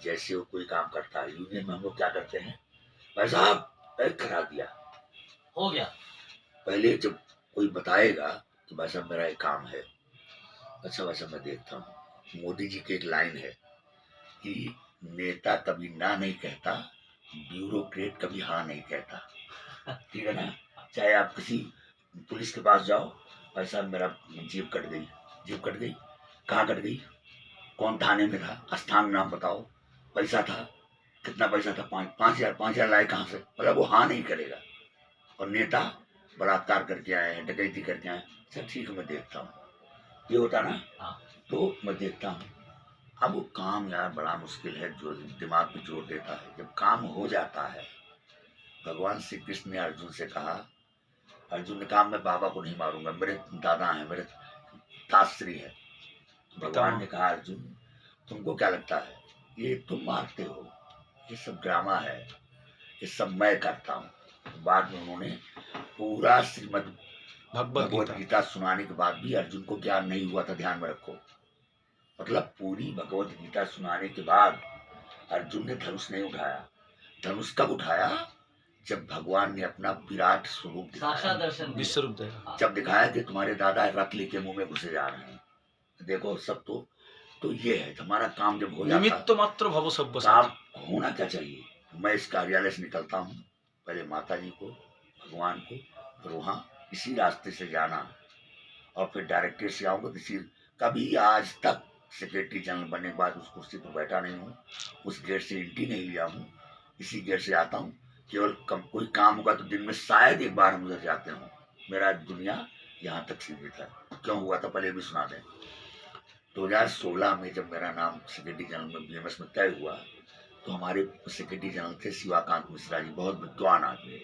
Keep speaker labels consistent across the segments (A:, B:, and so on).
A: जैसे वो कोई काम करता है यूनियन में हम लोग क्या करते हैं, भाई साहब पैक करा दिया,
B: हो गया।
A: पहले जब कोई बताएगा तो भाई साहब मेरा एक काम है, अच्छा वैसा मैं देखता हूँ। मोदी जी की एक लाइन है कि नेता कभी ना नहीं कहता, ब्यूरोक्रेट कभी हाँ नहीं कहता। ठीक है ना? चाहे आप किसी पुलिस के पास जाओ, भाई साहब मेरा जेब कट गई, जेब कट गई, कहाँ कट गई, कौन थाने में था, स्थान नाम बताओ, पैसा था, कितना पैसा था, 5,000 लाए कहाँ से, मतलब वो हाँ नहीं करेगा। और नेता बलात्कार करके आए हैं, डकैती करके आए, सर ठीक है मैं देखता हूँ, ये होता ना, तो मैं देखता हूँ। अब वो काम यार बड़ा मुश्किल है, जो दिमाग पे जोर देता है, जब काम हो जाता है। भगवान श्री कृष्ण ने अर्जुन से कहा, अर्जुन ने कहा मैं बाबा को नहीं मारूंगा, मेरे दादा हैं, मेरे ताश्री है। भगवान ने कहा अर्जुन तुमको क्या लगता है ये तुम मारते हो, ये सब ड्रामा है, ये सब मैं करता हूँ। बाद में उन्होंने पूरा श्रीमद् भगवत गीता सुनाने के बाद भी अर्जुन को ज्ञान नहीं हुआ था, ध्यान में रखो। मतलब पूरी भगवत गीता सुनाने के बाद अर्जुन ने धनुष नहीं उठाया। धनुष कब उठाया? जब भगवान ने अपना विराट स्वरूप दिखाया,
B: विश्वरूप
A: जब दिखाया कि तुम्हारे दादा रथ लेके मुंह में घुसे जा रहे हैं। देखो सब तो ये है हमारा काम। जब हो जाता
B: तो मात्र भव सब
A: काम होना क्या चाहिए। मैं इस कार्यालय से निकलता हूँ, पहले माता जी को, भगवान को, फिर वहाँ इसी रास्ते से जाना और फिर डायरेक्टर से आऊँगा। किसी कभी आज तक सेक्रेटरी जनरल बनने के बाद उस कुर्सी पर बैठा नहीं हूँ, उस गेट से एंट्री नहीं लिया हूँ, इसी गेट से आता हूँ। केवल कोई काम होगा तो दिन में शायद एक बार हम उधर जाते हूँ। मेरा दुनिया यहाँ तक सीमित है। क्यों हुआ था पहले भी सुना दें। 2016 में जब मेरा नाम सेक्रेटरी जनरल में बीएमएस में तय हुआ तो हमारे सेक्रेटरी जनरल थे शिवाकांत मिश्रा जी, बहुत विद्वान आदमी,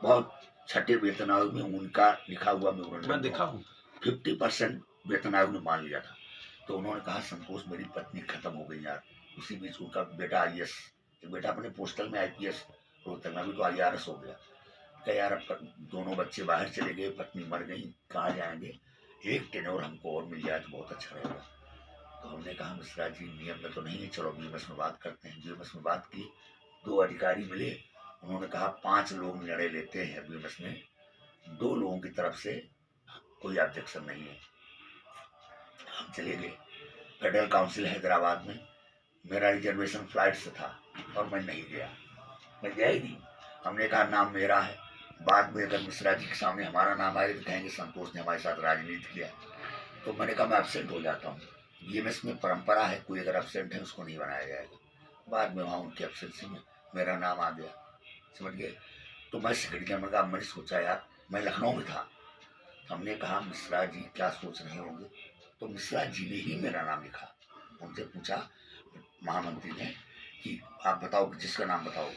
A: बहुत छठे वेतन आयोग में उनका लिखा हुआ
B: मैं देखा हूँ
A: 50% वेतन आयोग ने मान लिया था। तो उन्होंने कहा संतोष मेरी पत्नी खत्म हो गई यार। उसी बीच उनका बेटा आईएएस, एक बेटा अपने पोस्टल में आईपीएस, रोहतक में, अभी तो आईआरएस हो गया। क्या यार अब दोनों बच्चे बाहर चले गए, पत्नी मर गई, कहाँ जाएंगे, एक टेन्योर हमको और मिल जाए तो बहुत अच्छा रहेगा। तो हमने कहा मिश्रा जी नियम में तो नहीं है, चलो बीएमएस में बात करते हैं। बीएमएस में बात की, 2 अधिकारी मिले, उन्होंने कहा 5 लोग निर्णय लेते हैं बीएमएस में, 2 लोगों की तरफ से कोई ऑब्जेक्शन नहीं है। हम चले गए फेडरल काउंसिल हैदराबाद में। मेरा रिजर्वेशन फ्लाइट से था और मैं नहीं गया, मैं गया ही नहीं। हमने कहा नाम मेरा है, बाद में अगर मिश्रा जी के सामने हमारा नाम आए तो कहेंगे संतोष ने हमारे साथ राजनीति किया। तो मैंने कहा मैं एब्सेंट हो जाता हूँ। बीएमएस में परंपरा है, कोई अगर एब्सेंट है उसको नहीं बनाया जाएगा। बाद में वहाँ उनकी एब्सेंसी में मेरा नाम आ गया, समझ गए। तो मैं सेक्रेटरी जनरल का मैंने सोचा यार, मैं लखनऊ में था, हमने कहा मिश्रा जी क्या सोच रहे होंगे। तो मिश्रा जी ने ही मेरा नाम लिखा। उनसे पूछा महामंत्री ने कि आप बताओ जिसका नाम बताओ,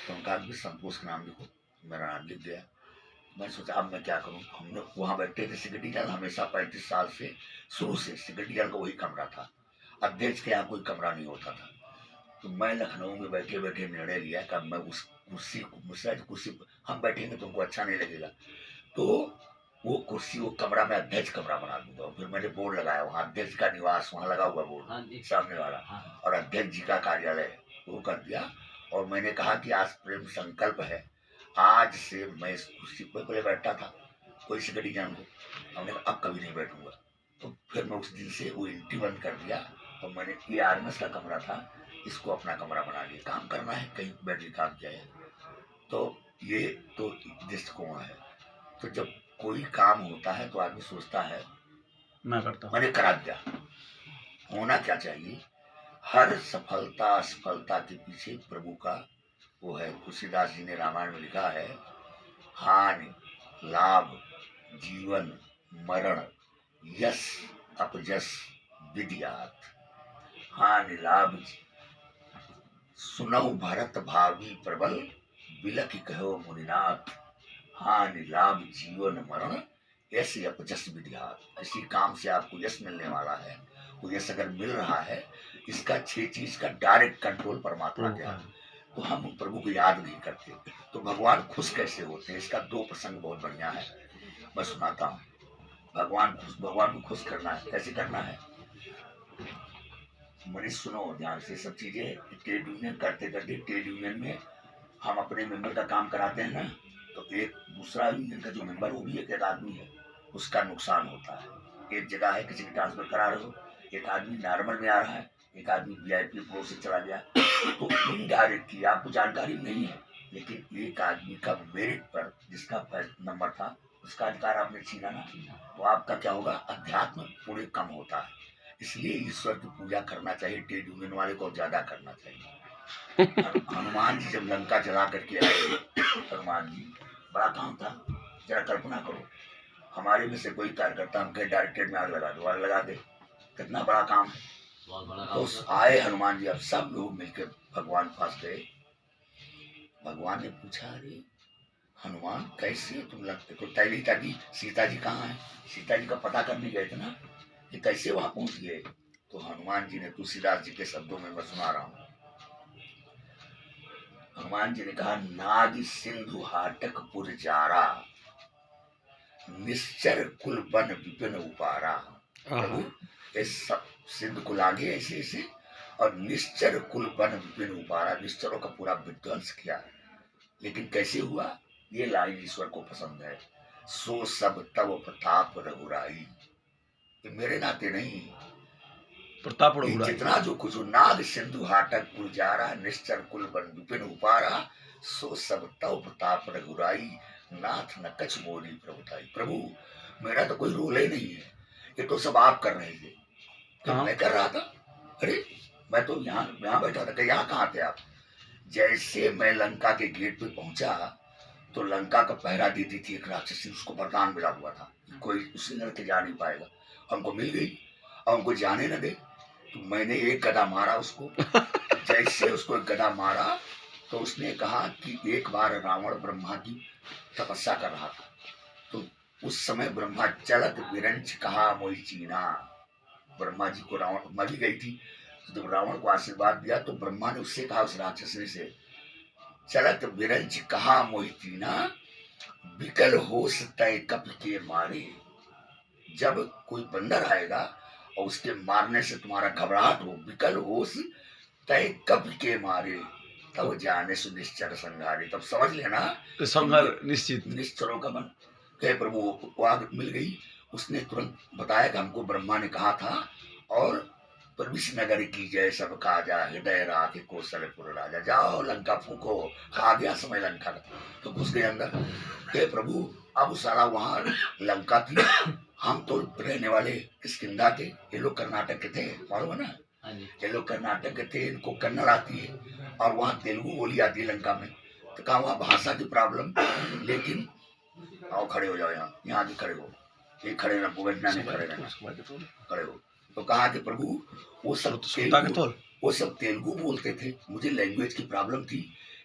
A: तो उनका आदमी संतोष का नाम लिखो, मेरा नाम लिख गया। मैं सोचा अब मैं क्या करूं। हमने वहाँ बैठे थे, सेक्रेटरी जनरल हमेशा 35 साल से शुरू से सेक्रेटरी जनरल का वही कमरा था, अध्यक्ष के यहाँ कोई कमरा नहीं होता था। तो मैं लखनऊ में बैठे बैठे निर्णय लिया कि अब मैं उस कुर्सी मिश्रा जी कुर्सी हम बैठेंगे तो उनको अच्छा नहीं लगेगा, तो वो कुर्सी वो कमरा में अध्यक्ष कमरा बना दूंगा। फिर मैंने बोर्ड लगाया वहाँ अध्यक्ष का निवास, वहाँ लगा हुआ बोर्ड सामने वाला, और अध्यक्ष जी का कार्यालय वो कर दिया। और मैंने कहा कि आज प्रेम संकल्प है, आज से मैं इस कुर्सी पर पहले बैठता था कोई सेक्रेटरी जनरल को, हमने कहा अब कभी नहीं बैठूंगा। तो फिर मैं उस दिन से वो एंट्री बंद कर दिया और मैंने ये आरएमएस का कमरा था, इसको अपना कमरा बना लिया। काम करना है कहीं बैठ के काम किया है, तो ये तो दृष्टिकोण है। तो जब कोई काम होता है तो आदमी सोचता है
B: मैं करता,
A: मैंने करा दिया। होना क्या चाहिए, हर सफलता असफलता के पीछे प्रभु का वो है। तुलसीदास जी ने रामायण में लिखा है, हानि लाभ जीवन मरण यश अपजस विद्यात। हानि लाभ सुनऊ भरत भावी प्रबल, बिलख कहो मुनिनाथ। हानि लाभ जीवन मरण यश अपजस विद्यात। किसी काम से आपको यश मिलने वाला है, वो यश अगर मिल रहा है, इसका 6 चीज का डायरेक्ट कंट्रोल परमात्मा के हाथ। तो हम प्रभु को याद नहीं करते तो भगवान खुश कैसे होते हैं। इसका 2 प्रसंग बहुत बढ़िया है, मैं सुनाता हूँ। भगवान को खुश करना है, कैसे करना है। मनीष सुनो ध्यान से सब चीजें। ट्रेड यूनियन करते करते ट्रेड यूनियन में हम अपने मेंबर का काम कराते हैं ना, तो एक दूसरा यूनियन का जो मेंबर वो भी एक आदमी है, उसका नुकसान होता है। एक जगह है किसी की ट्रांसफर करा रहे हो, एक आदमी नॉर्मल में आ रहा है, एक आदमी VIP प्रो से चला गया, तो इनडायरेक्टली आपको जानकारी नहीं है, लेकिन एक आदमी का मेरिट पर जिसका नंबर था उसका अधिकार आपने छीना ना, तो आपका क्या होगा, अध्यात्म पुण्य कम होता है। इसलिए ईश्वर की पूजा करना चाहिए, ट्रेड यूनियन वाले को ज्यादा करना चाहिए। हनुमान जी जब लंका जला करके आए, हनुमान जी बड़ा काम था, जरा कल्पना करो, हमारे में से कोई कार्यकर्ता हमके डायरेक्टेड में आग लगा दो, आग लगा दे, कितना बड़ा काम है। तो आए हनुमान जी, अब सब लोग मिलकर भगवान के पास गए। भगवान ने पूछा, अरे हनुमान कैसे तुम लगते, तो तैयारी था कि सीता जी कहाँ है, सीता जी का पता करने गए थे ना, कि कैसे वहां पहुंच गए। तो हनुमान जी ने तुलसीदास जी के शब्दों में मैं सुना रहा हूं, हनुमान जी ने कहा, नाग सिंधु हाटक पुर जारा, निश्चर कुल बन विपिन उपारा। इस सिंधु कुल आगे ऐसे ऐसे, और निश्चर कुल बन विपिन उपारा, निश्चरों का पूरा विध्वंस किया। लेकिन कैसे हुआ, ये लाइन ईश्वर को पसंद है। सो सब तब प्रताप रघुराई, मेरे नाते नहीं,
B: प्रताप
A: जितना जो कुछ, नाग सिंधु हाटक गुलजारा, निश्चर कुल बन विपिन उपारा, सो सब तब प्रताप रघुराई, नाथ न कछ मोरी प्रभुताई। प्रभु मेरा तो कोई रोल ही नहीं है, ये तो सब आप कर रहे थे, तो मैं कर रहा था। अरे मैं तो यहाँ बैठा था, यहाँ कहाँ थे आप। जैसे मैं लंका के गेट पे पहुंचा, तो लंका का पहरा देती थी एक राक्षसी, उसको वरदान मिला हुआ था, कोई उससे लड़के जा नहीं पाएगा, हमको मिल गई, और हमको जाने न दे, तो मैंने एक गदा मारा उसको। जैसे उसको एक गदा मारा, तो उसने कहा कि एक बार रावण ब्रह्मा की तपस्या कर रहा था, तो उस समय ब्रह्मा चलत विरंच कहा मोई चीना, ब्रह्मा जी को रावण मरी गई थी, तो जब रावण को आशीर्वाद दिया, तो ब्रह्मा ने उससे कहा, उस राक्षसी से, चलत विरंच कहा मोई चीना, विकल होश तय कप के मारे। जब कोई बंदर आएगा और उसके मारने से तुम्हारा घबराहट हो, विकल होश तय कप के मारे, तब जाने से निश्चर संघारे, तब समझ लेना
B: संघार निश्चित।
A: निश्चरों का मन कहे, प्रभु वो आग मिल गई। उसने तुरंत बताया कि हमको ब्रह्मा ने कहा था, और प्रविश नगर की जय सब काजा, हृदय राधे कौशलपुर राजा, जाओ लंका फूको, आ गया समय लंका का। तो घुस गए अंदर, कहे प्रभु अब सारा वहां लंका थी, हम तो रहने वाले किष्किंधा थे, ये लोग कर्नाटक के थे, मालूम है ना, ये लोग कर्नाटक के थे, इनको कन्नड़ आती है, और वहाँ तेलुगु बोली आती है लंका में, तो कहा वहाँ भाषा की प्रॉब्लम, लेकिन आओ खड़े हो जाओ, यहाँ भी खड़े हो, ये खड़े ना, बैठना नहीं, खड़े रहना, खड़े हो। तो कहा कि प्रभु वो सब तेलुगु बोलते थे, मुझे लैंग्वेज की प्रॉब्लम थी,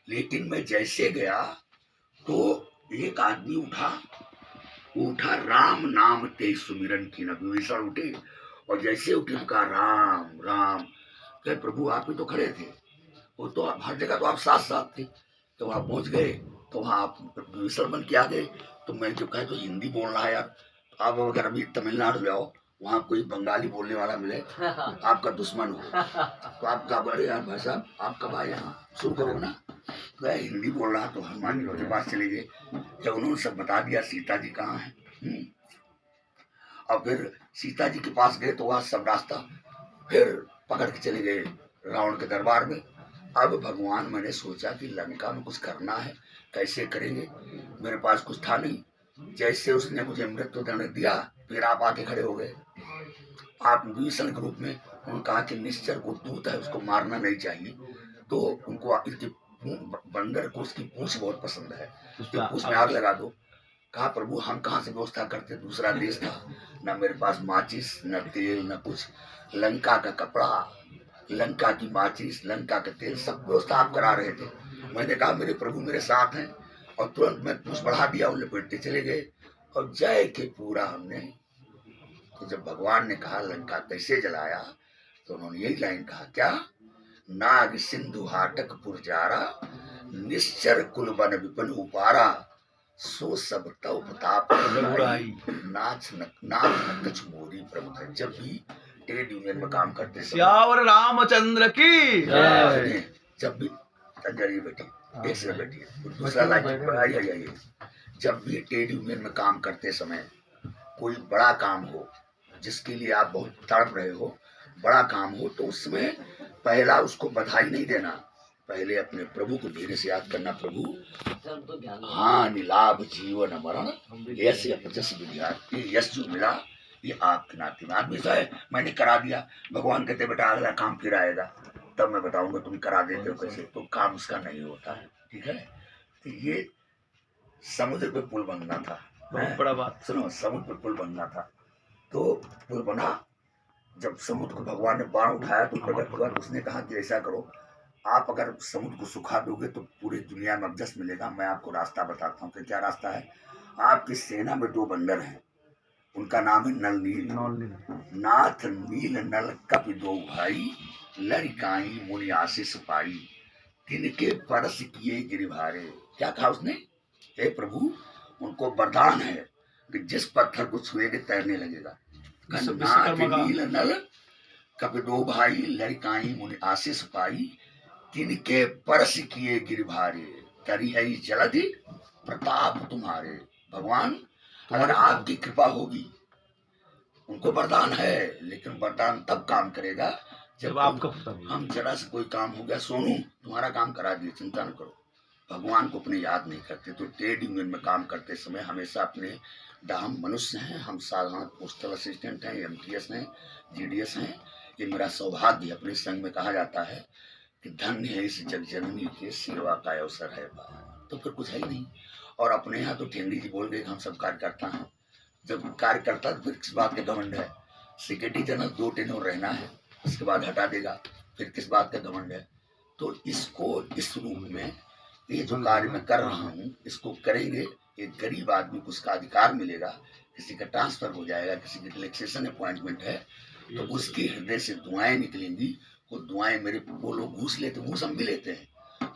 A: लेकिन मैं जैसे गया तो एक आदमी उठा राम नाम ते सुमिरन की, विभीषण उठे, और जैसे उठे तो कहा राम राम। कहे प्रभु आप ही तो खड़े थे, वो तो हर जगह तो आप साथ साथ थे, तो वहां पहुंच गए, तो वहां आप विभीषण बन के आ गए। तो मैं जब कहे तो हिंदी बोल रहा है यार, आप अगर अभी तमिलनाडु ले आओ, वहाँ कोई बंगाली बोलने वाला मिले, आपका दुश्मन हो, तो आप क्या बोले, यार भाई साहब आप कब आए यहाँ, शुरू करो ना। तो हिंदी बोल रहा, तो हनुमान जी के पास चले गए, जब उन्होंने सब बता दिया सीता जी कहाँ है, और फिर सीता जी के पास गए, तो वहाँ सब रास्ता फिर पकड़ के चले गए रावण के दरबार में। अब भगवान मैंने सोचा कि लंका में कुछ करना है, कैसे करेंगे, मेरे पास कुछ था नहीं, जैसे उसने मुझे मृत्यु दंड दिया, फिर आप आके खड़े हो गए, आप विभीषण के रूप में। उन्होंने कहा कि निश्चर को दूत है, उसको मारना नहीं चाहिए, तो उनको इसकी बंदर को उसकी पूंछ बहुत पसंद है, तो पूंछ में आग लगा दो। कहा प्रभु हम कहाँ से व्यवस्था करते, दूसरा देश था, न मेरे पास माचिस, न तेल, न कुछ, लंका का कपड़ा, लंका की माचिस, लंका का तेल, सब व्यवस्था आप करा रहे थे। मैंने कहा मेरे प्रभु मेरे साथ हैं, और तुरंत मैं पूंछ बढ़ा दिया, उन लपेटते चले गए, और जय के पूरा हमने। तो जब भगवान ने कहा लंका कैसे जलाया, तो उन्होंने यही लाइन कहा, क्या, नाग सिंधु हाटक पुरजारा, निश्चर कुल बन विपिन उपारा, सो सब तव प्रताप नाच न कछ मोरी प्रभु। जब भी ट्रेड यूनियन में काम करते समय
B: श्यावर रामचंद्र की
A: सुनिए, जब भी ये बेटी एक से बेटी दूसरा लाइन आइए, जब भी ट्रेड यूनियन में काम करते समय कोई बड़ा काम हो जिसके लिए आप बहुत तड़प रहे हो, बड़ा काम हो, तो उसमें पहला उसको बधाई नहीं देना, पहले अपने प्रभु को धीरे से याद करना। प्रभु हाँ निलाभ जीवन मरण यश यश विद्यार्थी, ये यश जो मिला ये आपके नाते में। आदमी है मैंने करा दिया, भगवान कहते बेटा अगला काम फिर आएगा तब मैं बताऊंगा तुम करा देते हो कैसे, तो काम उसका नहीं होता है। ठीक है, तो ये समुद्र पे पुल बनना था,
B: बहुत बड़ा बात।
A: सुनो, समुद्र पे पुल बनना था, तो पुल बना, जब समुद्र को भगवान ने बाण उठाया तो प्रकट हुआ, तो उसने कहा कि ऐसा करो, आप अगर समुद्र को सुखा दोगे तो पूरी दुनिया में अवजस मिलेगा। मैं आपको रास्ता बताता हूँ कि क्या रास्ता है। आपकी सेना में 2 बंदर हैं, उनका नाम है नल नील। नाथ नील नल कपि 2 भाई, लड़काई मुनि आशीष पाई, तिनके परस किए गिरिभारे। क्या कहा उसने? हे प्रभु, उनको वरदान है कि जिस पत्थर को छुएंगे तैरने लगेगा। नाथ नील नल कपि 2 भाई, लड़काई मुनि आशीष पाई, तिनके परस किए गिरिभारे, तरी है जलधि प्रताप तुम्हारे। भगवान अगर आपकी कृपा होगी, उनको वरदान है, लेकिन वरदान तब काम करेगा जब आपका। हम जरा से कोई काम हो गया, सोनू तुम्हारा काम करा दिए, चिंता न करो, भगवान को अपने याद नहीं करते। तो ट्रेड यूनियन में काम करते समय हमेशा अपने हम मनुष्य हैं, हम साधारण पोस्टल असिस्टेंट हैं, MTS हैं, GDS हैं, ये मेरा सौभाग्य। अपने संघ में कहा जाता है कि धन्य है इस जग जननी के सेवा का अवसर है, तो फिर कुछ है ही नहीं। और अपने यहाँ तो ठेंगड़ी जी बोल गए हम सब कार्यकर्ता हैं, जब कार्यकर्ता तो फिर किस बात का घमंड है। सेक्रेटरी जनरल 2 टेन्योर रहना है, उसके बाद हटा देगा, फिर किस बात का घमंड है। तो इसको इस रूप में ये जो कार्य मैं कर रहा हूँ इसको करेंगे, एक गरीब आदमी को उसका अधिकार मिलेगा, किसी का ट्रांसफर हो जाएगा, किसी की रिलैक्सेशन अपॉइंटमेंट है, तो उसके हृदय से दुआएं निकलेंगी। वो दुआएं मेरे, वो लोग घूस लेते, घूस हम भी लेते हैं,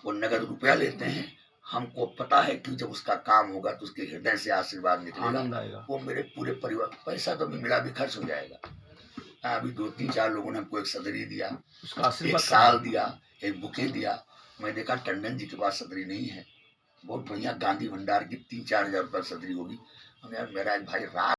A: वो नगद रुपया लेते हैं, हमको पता है कि जब उसका काम होगा तो उसके हृदय से आशीर्वाद निकलेगा, वो मेरे पूरे परिवार, पैसा तो भी मिला भी खर्च हो जाएगा। अभी 2-3-4 लोगों ने हमको एक सदरी दिया, एक साल दिया, एक बुके दिया। मैं देखा टंडन जी के पास सदरी नहीं है, बहुत बढ़िया गांधी भंडार की 3-4 हजार रुपये सदरी होगी। यार मेरा एक भाई रात